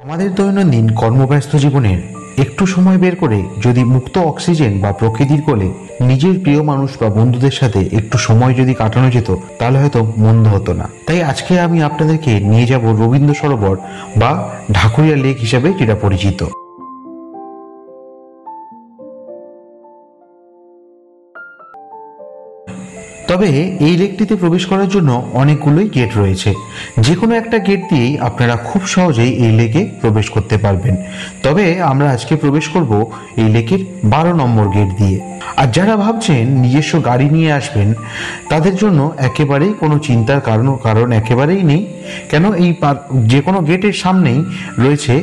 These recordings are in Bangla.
আমাদের দৈনন্দিন কর্মব্যস্ত জীবনের একটু সময় বের করে যদি মুক্ত অক্সিজেন বা প্রকৃতির কোলে নিজের প্রিয় মানুষ বা বন্ধুদের সাথে একটু সময় যদি কাটানো যেত, তাহলে হয়তো মন্দ হতো না। তাই আজকে আমি আপনাদেরকে নিয়ে যাব রবীন্দ্র সরোবর বা ঢাকুরিয়া লেক হিসেবে যেটা পরিচিত। তবে এই লেকটিতে প্রবেশ করার জন্য অনেকগুলোই গেট রয়েছে। যে কোনো একটা গেট দিয়েই আপনারা খুব সহজেই এই লেকে প্রবেশ করতে পারবেন। তবে আমরা আজকে প্রবেশ করব এই লেকের 12 নম্বর গেট দিয়ে। আর যারা ভাবছেন নিজস্ব গাড়ি নিয়ে আসবেন, তাদের জন্য একেবারেই কোনো চিন্তার কারণ একেবারেই নেই। কেন, এই যে কোনো গেটের সামনেই রয়েছে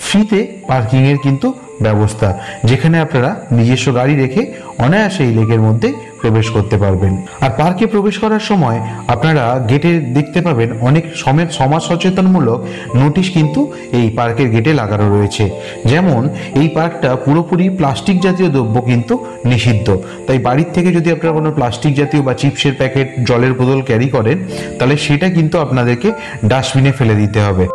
ফ্রিতে পার্কিংয়ের কিন্তু ব্যবস্থা, যেখানে আপনারা নিজস্ব গাড়ি রেখে অনায়াসে এই লেকের মধ্যে প্রবেশ করতে পারবেন। আর পার্কে প্রবেশ করার সময় আপনারা গেটে দেখতে পাবেন অনেক সমাজ সচেতনমূলক নোটিশ কিন্তু এই পার্কের গেটে লাগানো রয়েছে। যেমন এই পার্কটা পুরোপুরি প্লাস্টিক জাতীয় দ্রব্য কিন্তু নিষিদ্ধ। তাই বাড়ির থেকে যদি আপনারা কোনো প্লাস্টিক জাতীয় বা চিপসের প্যাকেট, জলের বোতল ক্যারি করেন, তাহলে সেটা কিন্তু আপনাদেরকে ডাস্টবিনে ফেলে দিতে হবে।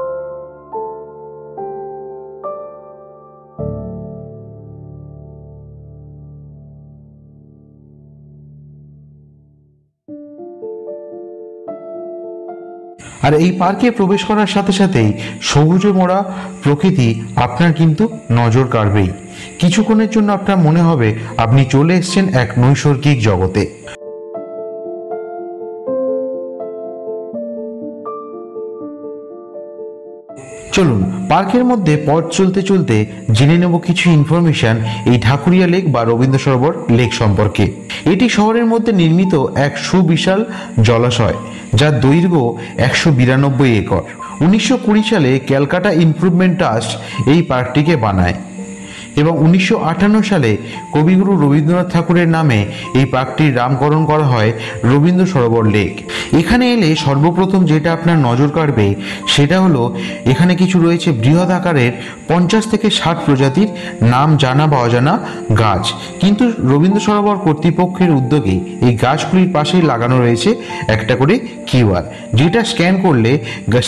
আর এই পার্কে প্রবেশ করার সাথে সাথেই সবুজে মোড়া প্রকৃতি আপনার কিন্তু নজর কাড়বেই। কিছুক্ষণের জন্য আপনার মনে হবে আপনি চলে এসেছেন এক নৈসর্গিক জগতে। চলুন পার্কের মধ্যে পথ চলতে চলতে জেনে নেব কিছু ইনফরমেশন এই ঢাকুরিয়া লেক বা রবীন্দ্র সরোবর লেক সম্পর্কে। এটি শহরের মধ্যে নির্মিত এক সুবিশাল জলাশয়, যার দৈর্ঘ্য 192 একর। 1920 সালে ক্যালকাটা ইমপ্রুভমেন্ট ট্রাস্ট এই পার্কটিকে বানায় এবং 1958 সালে কবিগুরু রবীন্দ্রনাথ ঠাকুরের নামে এই পার্কটির নামকরণ করা হয় রবীন্দ্র সরোবর লেক। এখানে এলে সর্বপ্রথম যেটা আপনার নজর কাড়বে সেটা হলো এখানে কিছু রয়েছে বৃহৎ আকারের 50 থেকে 60 প্রজাতির নাম জানা বা অজানা গাছ। কিন্তু রবীন্দ্র সরোবর কর্তৃপক্ষের উদ্যোগে এই গাছগুলির পাশেই লাগানো রয়েছে একটা করে কিউআর, যেটা স্ক্যান করলে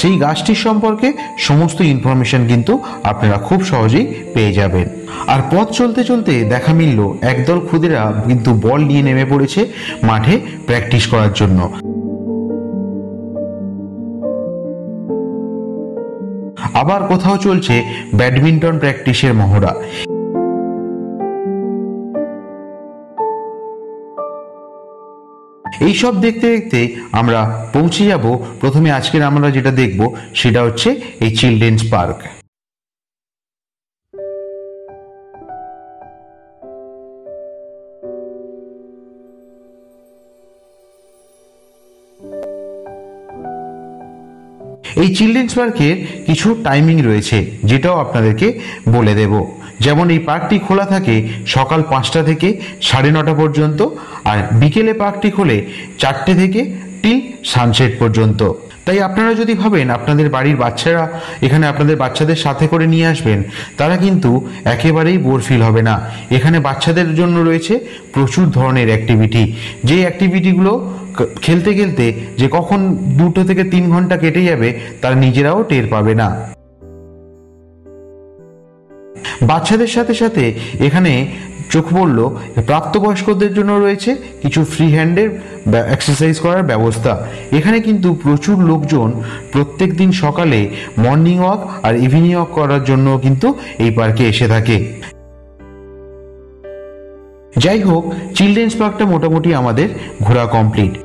সেই গাছটির সম্পর্কে সমস্ত ইনফরমেশন কিন্তু আপনারা খুব সহজেই পেয়ে যাবেন। আর পথ চলতে চলতে দেখা মিলল একদল খুদেরা কিন্তু বল নিয়ে নেমে পড়েছে মাঠে প্র্যাকটিস করার জন্য। আবার কোথাও চলছে ব্যাডমিন্টন প্র্যাকটিসের মহড়া। এইসব দেখতে দেখতে আমরা পৌঁছে যাব প্রথমে আজকের আমরা যেটা দেখব সেটা হচ্ছে এই চিলড্রেন্স পার্ক। এই চিলড্রেন্স পার্কের কিছু টাইমিং রয়েছে, যেটাও আপনাদেরকে বলে দেব। যেমন এই পার্কটি খোলা থাকে সকাল 5টা থেকে 9:30 পর্যন্ত, আর বিকেলে পার্কটি খোলে 4টে থেকে টিল সানসেট পর্যন্ত। তাই আপনারা যদি ভাবেন আপনাদের বাড়ির বাচ্চারা এখানে আপনাদের বাচ্চাদের সাথে করে নিয়ে আসবেন, তারা কিন্তু একেবারেই বোর ফিল হবে না। এখানে বাচ্চাদের জন্য রয়েছে প্রচুর ধরনের অ্যাক্টিভিটি, যে অ্যাক্টিভিটিগুলো খেলতে খেলতে যে কখন 2 থেকে 3 ঘন্টা কেটে যাবে তারা নিজেরাও টের পাবে না। বাচ্চাদের সাথে সাথে এখানে চোখ পড়ল প্রাপ্তবয়স্কদের জন্য রয়েছে কিছু ফ্রি হ্যান্ডের এক্সারসাইজ করার ব্যবস্থা। এখানে কিন্তু প্রচুর লোকজন প্রত্যেক দিন সকালে মর্নিং ওয়াক আর ইভিনিং ওয়াক করার জন্য কিন্তু এই পার্কে এসে থাকে। যাই হোক, চিলড্রেন্স পার্কটা মোটামুটি আমাদের ঘোরা কমপ্লিট।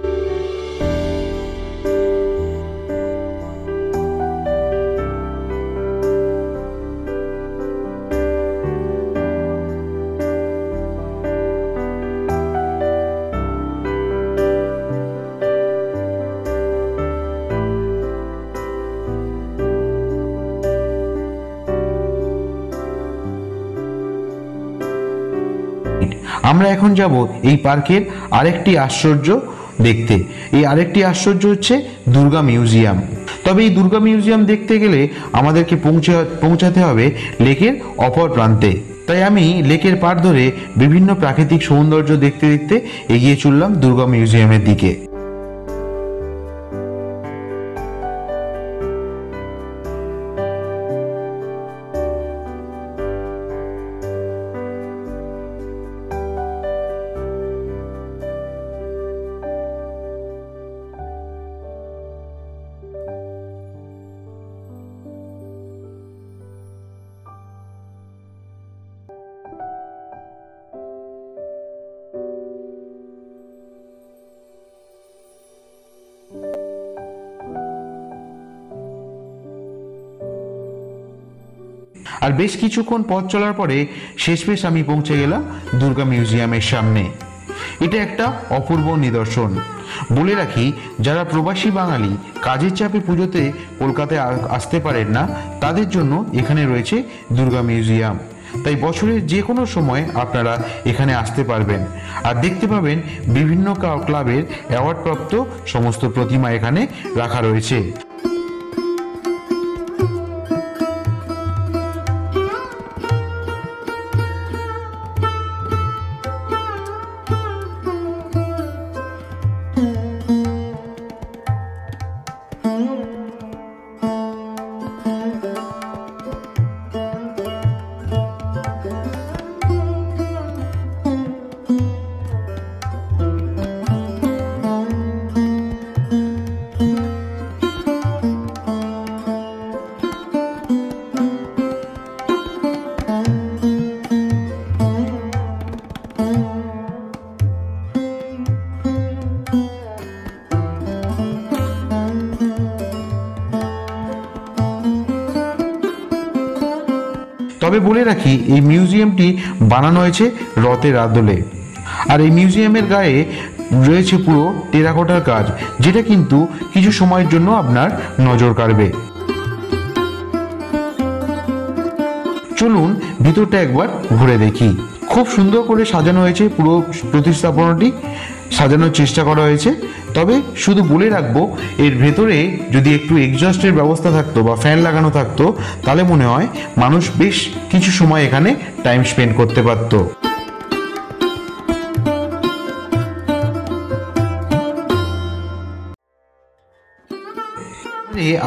আমরা এখন যাব এই পার্কের আরেকটি আশ্চর্য দেখতে। এই আরেকটি আশ্চর্য হচ্ছে দুর্গা মিউজিয়াম। তবে এই দুর্গা মিউজিয়াম দেখতে গেলে আমাদেরকে পৌঁছাতে হবে লেকের অপর প্রান্তে। তাই আমি লেকের পাড় ধরে বিভিন্ন প্রাকৃতিক সৌন্দর্য দেখতে দেখতে এগিয়ে চললাম দুর্গা মিউজিয়ামের দিকে। আর বেশ কিছুক্ষণ পথ চলার পরে শেষমেশ আমি পৌঁছে গেলাম দুর্গা মিউজিয়ামের সামনে। এটা একটা অপূর্ব নিদর্শন। বলে রাখি, যারা প্রবাসী বাঙালি কাজের চাপে পুজোতে কলকাতায় আসতে পারেন না, তাদের জন্য এখানে রয়েছে দুর্গা মিউজিয়াম। তাই বছরের যে কোনো সময় আপনারা এখানে আসতে পারবেন আর দেখতে পাবেন বিভিন্ন ক্লাবের অ্যাওয়ার্ডপ্রাপ্ত সমস্ত প্রতিমা এখানে রাখা রয়েছে। তবে বলে রাখি, এই মিউজিয়ামটি বানানো হয়েছে রথের আদলে। আর এই মিউজিয়ামের গায়ে রয়েছে পুরো টেরাকোটার কাজ, যেটা কিন্তু কিছু সময়ের জন্য আপনার নজর কাড়বে। চলুন ভিতরটা একবার ঘুরে দেখি। খুব সুন্দর করে সাজানো হয়েছে, পুরো প্রতিস্থাপনাটি সাজানোর চেষ্টা করা হয়েছে। তবে শুধু বলে রাখবো, এর ভেতরে যদি একটু এক্সস্টের ব্যবস্থা থাকতো বা ফ্যান লাগানো থাকতো, তাহলে মনে হয় মানুষ বেশ কিছু সময় এখানে টাইম স্পেন্ড করতে পারতো।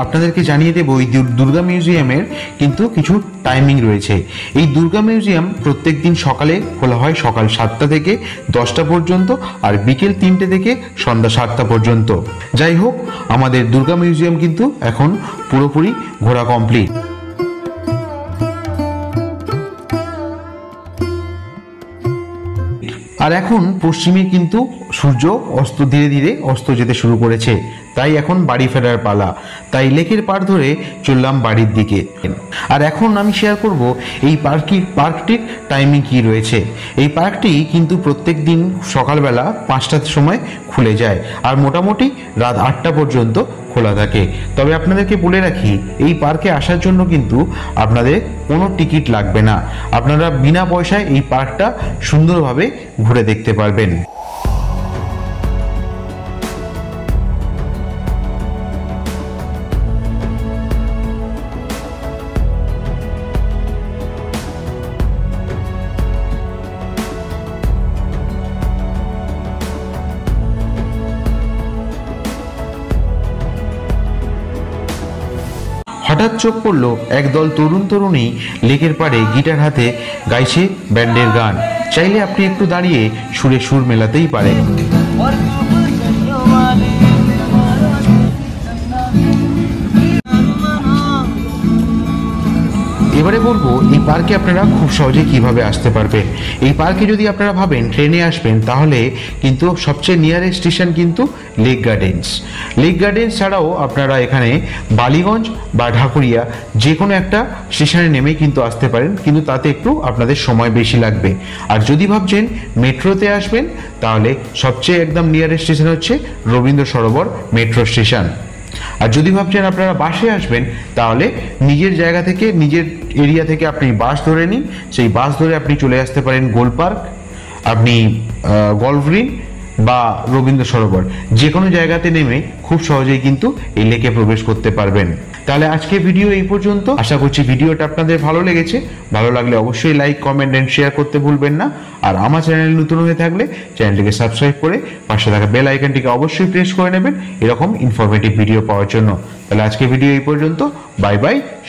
আপনাদেরকে জানিয়ে দেবো, এই দুর্গা মিউজিয়ামের কিন্তু কিছু টাইমিং রয়েছে। এই দুর্গা মিউজিয়াম প্রত্যেক দিন সকালে খোলা হয়, সকাল 7টা থেকে 10টা পর্যন্ত, আর বিকেল 3টে থেকে সন্ধ্যা 7টা পর্যন্ত। যাই হোক, আমাদের দুর্গা মিউজিয়াম কিন্তু এখন পুরোপুরি ঘোরা কমপ্লিট। আর এখন পশ্চিমে কিন্তু সূর্য ধীরে ধীরে অস্ত যেতে শুরু করেছে, তাই এখন বাড়ি ফেরার পালা। তাই লেকের পাড় ধরে চললাম বাড়ির দিকে। আর এখন আমি শেয়ার করব এই পার্কটির টাইমিং কি রয়েছে। এই পার্কটি কিন্তু প্রত্যেক দিন সকালবেলা 5টার সময় খুলে যায় আর মোটামুটি রাত 8টা পর্যন্ত খোলা থাকে। তবে আপনাদেরকে বলে রাখি, এই পার্কে আসার জন্য কিন্তু আপনাদের কোনো টিকিট লাগবে না। আপনারা বিনা পয়সায় এই পার্কটা সুন্দরভাবে ঘুরে দেখতে পারবেন। হঠাৎ চোখ পড়ল একদল তরুণ তরুণী লেকের পাড়ে গিটার হাতে গাইছে ব্যান্ডের গান। চাইলে আপনি একটু দাঁড়িয়ে সুরে সুর মেলাতেই পারেন। এবারে বলবো, এই পার্কে আপনারা খুব সহজে কিভাবে আসতে পারবেন। এই পার্কে যদি আপনারা ভাবেন ট্রেনে আসবেন, তাহলে কিন্তু সবচেয়ে নিয়ারেস্ট স্টেশন কিন্তু লেক গার্ডেন্স। লেক গার্ডেন্স ছাড়াও আপনারা এখানে বালিগঞ্জ বা ঢাকুরিয়া যে কোনো একটা স্টেশনে নেমে কিন্তু আসতে পারেন, কিন্তু তাতে একটু আপনাদের সময় বেশি লাগবে। আর যদি ভাবছেন মেট্রোতে আসবেন, তাহলে সবচেয়ে একদম নিয়ারেস্ট স্টেশন হচ্ছে রবীন্দ্র সরোবর মেট্রো স্টেশন। আর যদি ভাবছেন আপনারা বাসে আসবেন, তাহলে নিজের জায়গা থেকে, নিজের এরিয়া থেকে আপনি বাস ধরে নিন। সেই বাস ধরে আপনি চলে আসতে পারেন গোল পার্ক, আপনি গল্ফ গ্রিন বা রবীন্দ্র সরোবর, যে কোনো জায়গাতে নেমে খুব সহজেই কিন্তু এই লেকে প্রবেশ করতে পারবেন। তাহলে আজকে ভিডিও এই পর্যন্ত। আশা করছি ভিডিওটা আপনাদের ভালো লেগেছে। ভালো লাগলে অবশ্যই লাইক, কমেন্ট এন্ড শেয়ার করতে ভুলবেন না। আর আমার চ্যানেল নতুন হয়ে থাকলে চ্যানেলটিকে সাবস্ক্রাইব করে পাশে থাকা বেল আইকনটিকে অবশ্যই প্রেস করে নেবেন এরকম ইনফরমেটিভ ভিডিও পাওয়ার জন্য। তাহলে আজকে ভিডিও এই পর্যন্ত। Bye bye.